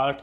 8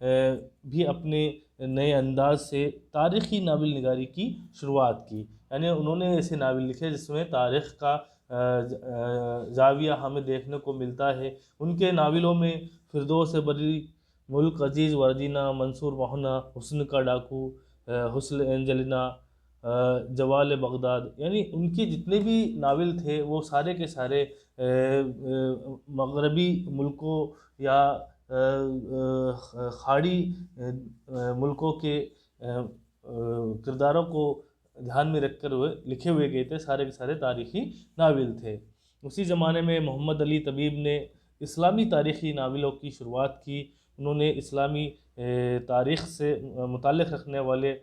بھی اپنے نئے انداز سے تاریخی ناول نگاری کی شروعات کی، یعنی انہوں نے ایسے ناول لکھے جس میں تاریخ کا زاویہ ہمیں دیکھنے کو ملتا ہے۔ ان کے ناولوں میں فردوس بری، ملک عزیز ورجینا، منصور مہنا، حسن کا ڈاکو، حسن اینجلینا، جوال بغداد، یعنی ان کے جتنے بھی ناول تھے وہ سارے کے سارے مغربی ملکوں یا خاڑی ملکوں کے کرداروں کو دھیان میں رکھ کر لکھے ہوئے گئے تھے، سارے کے سارے تاریخی ناول تھے۔ اسی زمانے میں محمد علی طبیب نے اسلامی تاریخی ناولوں کی شروعات کی۔ انہوں نے اسلامی تاریخ سے متعلق رکھنے والے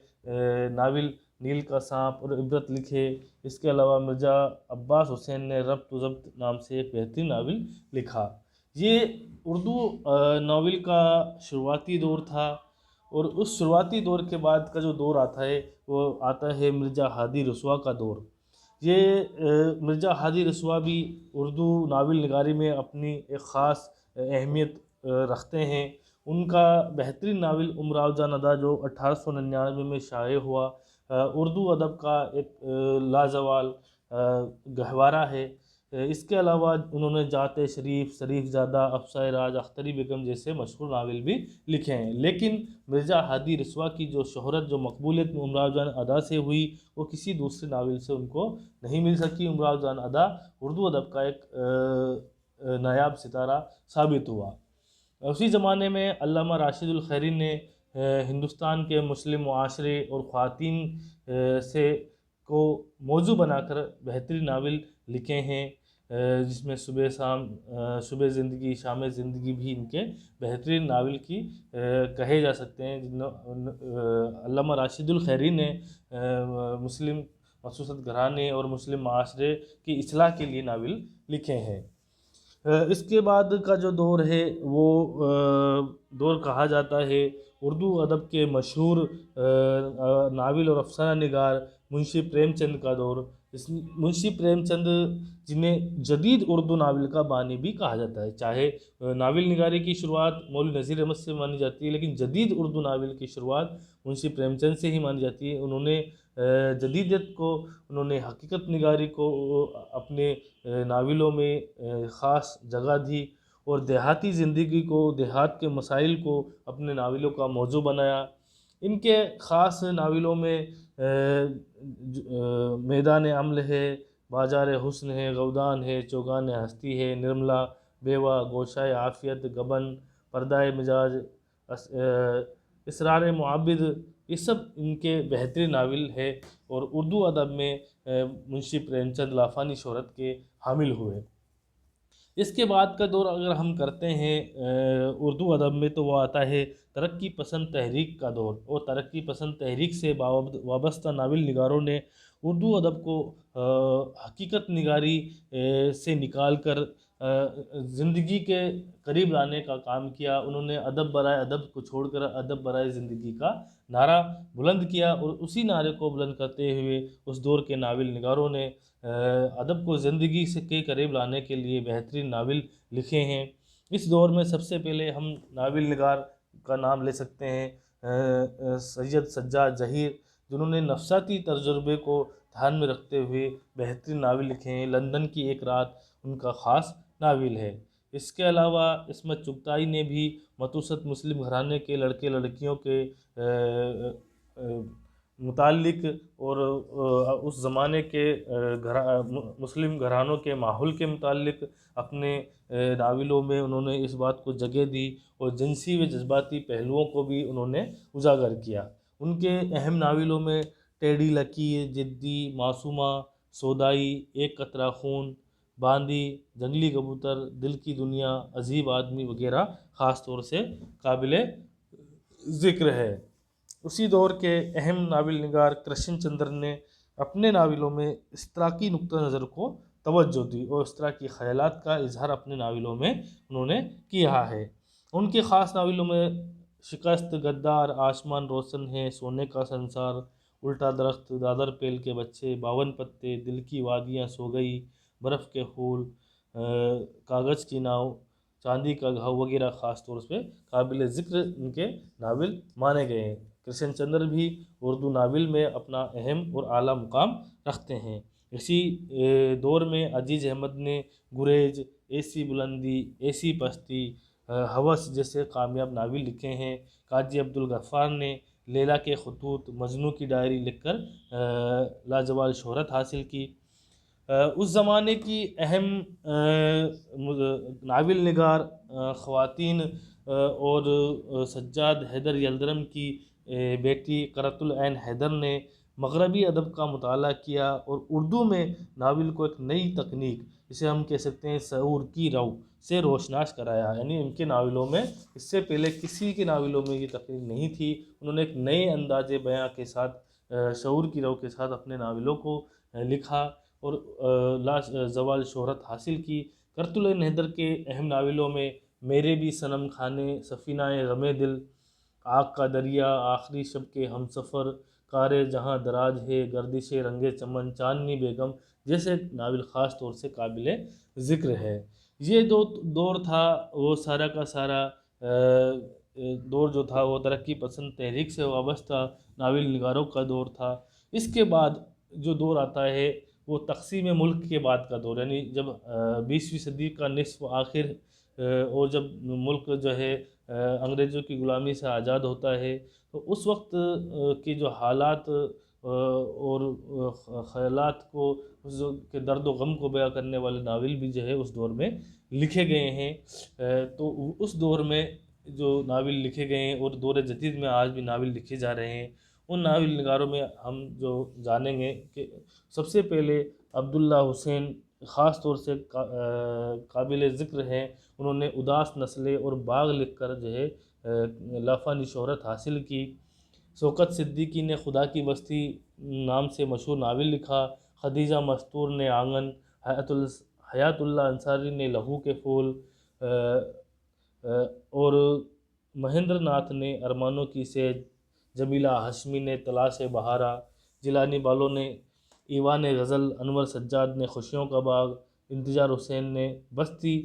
ناول نیل کا سانپ اور عبرت لکھے۔ اس کے علاوہ مرزا عباس حسین نے ربط و ضبط نام سے ایک بہترین ناول لکھا۔ یہ اردو ناول کا شروعاتی دور تھا، اور اس شروعاتی دور کے بعد کا جو دور آتا ہے وہ آتا ہے مرزا ہادی رسوا کا دور۔ یہ مرزا ہادی رسوا بھی اردو ناول نگاری میں اپنی ایک خاص اہمیت رکھتے ہیں۔ ان کا بہترین ناول امراؤ جان ادا جو 1899 میں شائع ہوا، اردو ادب کا ایک لازوال گہوارہ ہے۔ اس کے علاوہ انہوں نے جات شریف، شریف زادہ، افسانۂ راج، اختری بیگم جیسے مشہور ناول بھی لکھے ہیں، لیکن مرزا ہادی رسوا کی جو شہرت، جو مقبولیت امراؤ جان ادا سے ہوئی، وہ کسی دوسرے ناول سے ان کو نہیں مل سکی۔ امراؤ جان ادا اردو ادب کا ایک نایاب ستارہ ثابت ہوا۔ اسی زمانے میں علامہ راشد الخیری نے ہندوستان کے مسلم معاشرے اور خواتین سے کو موضوع بنا کر بہترین ناول لکھے ہیں، جس میں صبح زندگی، شام زندگی بھی ان کے بہترین ناول کی کہے جا سکتے ہیں۔ علامہ راشد الخیری نے مسلم مخصوصت گھرانے اور مسلم معاشرے کی اصلاح کے لیے ناول لکھے ہیں۔ اس کے بعد کا جو دور ہے وہ دور کہا جاتا ہے اردو ادب کے مشہور ناول اور افسانہ نگار منشی پریم چند کا دور۔ منشی پریم چند جنہیں جدید اردو ناول کا بانی بھی کہا جاتا ہے، چاہے ناول نگاری کی شروعات مولوی نذیر احمد سے مانی جاتی ہے، لیکن جدید اردو ناول کی شروعات منشی پریم چند سے ہی مانی جاتی ہے۔ انہوں نے جدیدیت کو، انہوں نے حقیقت نگاری کو اپنے ناولوں میں خاص جگہ دی، اور دیہاتی زندگی کو، دیہات کے مسائل کو اپنے ناولوں کا موضوع بنایا۔ ان کے خاص ناولوں میں میدان عمل ہے، بازار حسن ہے، گودان ہے، چوگان ہستی ہے، نرملا، بیوہ، گوشۂ عافیت، گبن، پردۂ مزاج، اسرار معبد، یہ سب ان کے بہترین ناول ہے، اور اردو ادب میں منشی پریم چند لافانی شہرت کے حامل ہوئے۔ اس کے بعد کا دور اگر ہم کرتے ہیں اردو ادب میں، تو وہ آتا ہے ترقی پسند تحریک کا دور، اور ترقی پسند تحریک سے وابستہ ناول نگاروں نے اردو ادب کو حقیقت نگاری سے نکال کر زندگی کے قریب لانے کا کام کیا۔ انہوں نے ادب برائے ادب کو چھوڑ کر ادب برائے زندگی کا نعرہ بلند کیا، اور اسی نعرے کو بلند کرتے ہوئے اس دور کے ناول نگاروں نے ادب کو زندگی سے کے قریب لانے کے لیے بہترین ناول لکھے ہیں۔ اس دور میں سب سے پہلے ہم ناول نگار کا نام لے سکتے ہیں سید سجاد ظہیر، جنہوں نے نفسیاتی تجربے کو دھیان میں رکھتے ہوئے بہترین ناول لکھے ہیں۔ لندن کی ایک رات ان کا خاص ناول ہے۔ اس کے علاوہ عصمت چغتائی نے بھی متوسط مسلم گھرانے کے لڑکے لڑکیوں کے متعلق اور اس زمانے کے مسلم گھرانوں کے ماحول کے متعلق اپنے ناولوں میں انہوں نے اس بات کو جگہ دی، اور جنسی و جذباتی پہلوؤں کو بھی انہوں نے اجاگر کیا۔ ان کے اہم ناولوں میں ٹیڑھی لکیر، جدی، معصومہ، سودائی، ایک قطرہ خون، باندی، جنگلی کبوتر، دل کی دنیا، عجیب آدمی وغیرہ خاص طور سے قابل ذکر ہے۔ اسی دور کے اہم ناول نگار کرشن چندر نے اپنے ناولوں میں اشتراکی نقطہ نظر کو توجہ دی، اور اس طرح کی خیالات کا اظہار اپنے ناولوں میں انہوں نے کیا ہے۔ ان کے خاص ناولوں میں شکست، غدار، آسمان روشن ہے، سونے کا سنسار، الٹا درخت، دادر پیل کے بچے، 52 پتے، دل کی وادیاں سو گئی، برف کے پھول، کاغذ کی ناؤ، چاندی کا گھاؤ وغیرہ خاص طور پہ قابل ذکر ان کے ناول مانے گئے ہیں۔ کرشن چندر بھی اردو ناول میں اپنا اہم اور اعلیٰ مقام رکھتے ہیں۔ اسی دور میں عزیز احمد نے گریز، ایسی بلندی، ایسی پستی، ہوس جیسے کامیاب ناول لکھے ہیں۔ قاضی عبدالغفار نے لیلا کے خطوط، مجنوں کی ڈائری لکھ کر لازوال شہرت حاصل کی۔ اس زمانے کی اہم ناول نگار خواتین اور سجاد حیدر یلدرم کی بیٹی قرۃ العین حیدر نے مغربی ادب کا مطالعہ کیا اور اردو میں ناول کو ایک نئی تکنیک، جسے ہم کہہ سکتے ہیں شعور کی رو سے روشناس کرایا۔ یعنی ان کے ناولوں میں اس سے پہلے کسی کے ناولوں میں یہ تکنیک نہیں تھی۔ انہوں نے ایک نئے انداز بیاں کے ساتھ، شعور کی رو کے ساتھ اپنے ناولوں کو لکھا اور زوال شہرت حاصل کی۔ قرۃ العین حیدر کے اہم ناولوں میں میرے بھی صنم خانے، سفینہ غم دل، آگ کا دریا، آخری شب کے ہم سفر، کار جہاں دراز ہے، گردش رنگ چمن، چاندنی بیگم جیسے ناول خاص طور سے قابل ذکر ہے۔ یہ دور تھا وہ سارا کا سارا دور جو تھا وہ ترقی پسند تحریک سے وابستہ ناول نگاروں کا دور تھا۔ اس کے بعد جو دور آتا ہے وہ تقسیم ملک کے بعد کا دور، یعنی جب 20ویں صدی کا نصف آخر اور جب ملک جو ہے انگریزوں کی غلامی سے آزاد ہوتا ہے، تو اس وقت کے جو حالات اور خیالات کو، اس کے درد و غم کو بیان کرنے والے ناول بھی جو ہے اس دور میں لکھے گئے ہیں۔ تو اس دور میں جو ناول لکھے گئے ہیں اور دور جدید میں آج بھی ناول لکھے جا رہے ہیں، ان ناول نگاروں میں ہم جو جانیں گے کہ سب سے پہلے عبداللہ حسین خاص طور سے قابل ذکر ہیں۔ انہوں نے اداس نسلیں اور باغ لکھ کر جو ہے لافانی شہرت حاصل کی۔ شوکت صدیقی نے خدا کی بستی نام سے مشہور ناول لکھا۔ خدیجہ مستور نے آنگن، حیات اللہ انصاری نے لہو کے پھول، اور مہندر ناتھ نے ارمانوں کی سیج، جمیلہ ہاشمی نے تلاش بہارا، جیلانی بالو نے ایوان غزل، انور سجاد نے خوشیوں کا باغ، انتظار حسین نے بستی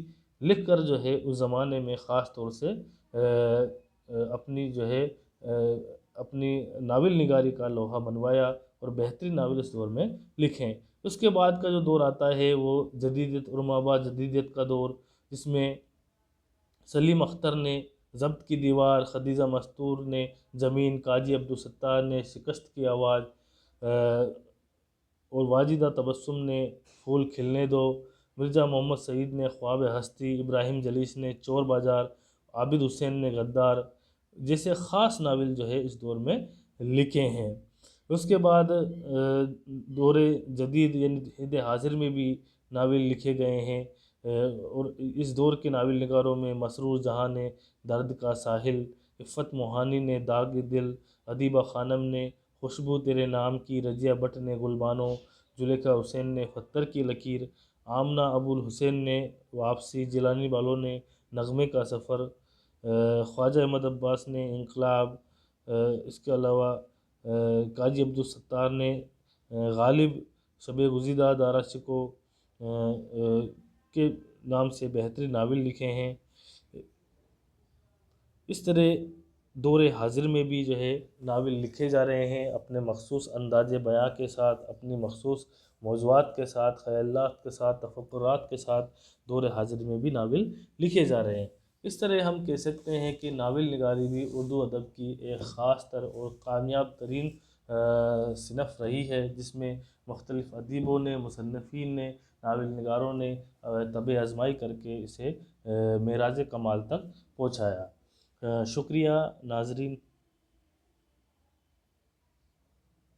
لکھ کر جو ہے اس زمانے میں خاص طور سے اپنی جو ہے اپنی ناول نگاری کا لوہا منوایا اور بہترین ناول اس دور میں لکھیں۔ اس کے بعد کا جو دور آتا ہے وہ جدیدیت اور مابعد جدیدیت کا دور، جس میں سلیم اختر نے ضبط کی دیوار، خدیجہ مستور نے زمین، قاضی عبدالستار نے شکست کی آواز، اور واجدہ تبسم نے پھول کھلنے دو، مرزا محمد سعید نے خواب ہستی، ابراہیم جلیس نے چور بازار، عابد حسین نے غدار جیسے خاص ناول جو ہے اس دور میں لکھے ہیں۔ اس کے بعد دور جدید یعنی عہد حاضر میں بھی ناول لکھے گئے ہیں، اور اس دور کے ناول نگاروں میں مسرور جہاں نے درد کا ساحل، عفت موہانی نے داغ دل، ادیبہ خانم نے خوشبو تیرے نام کی، رضیہ بٹ نے گلبانو، زلیخا حسین نے فتر کی لکیر، آمنہ ابو الحسین نے واپسی، جیلانی بالو نے نغمے کا سفر، خواجہ احمد عباس نے انقلاب، اس کے علاوہ قاضی عبدالستار نے غالب، شب گزیدہ، دارا شکو کے نام سے بہترین ناول لکھے ہیں۔ اس طرح دور حاضر میں بھی جو ہے ناول لکھے جا رہے ہیں، اپنے مخصوص انداز بیاں کے ساتھ، اپنی مخصوص موضوعات کے ساتھ، خیالات کے ساتھ، تفکرات کے ساتھ دور حاضر میں بھی ناول لکھے جا رہے ہیں۔ اس طرح ہم کہہ سکتے ہیں کہ ناول نگاری بھی اردو ادب کی ایک خاص تر اور کامیاب ترین صنف رہی ہے، جس میں مختلف ادیبوں نے، مصنفین نے، ناول نگاروں نے طبع آزمائی کر کے اسے معراج کمال تک پہنچایا۔ شکریہ ناظرین۔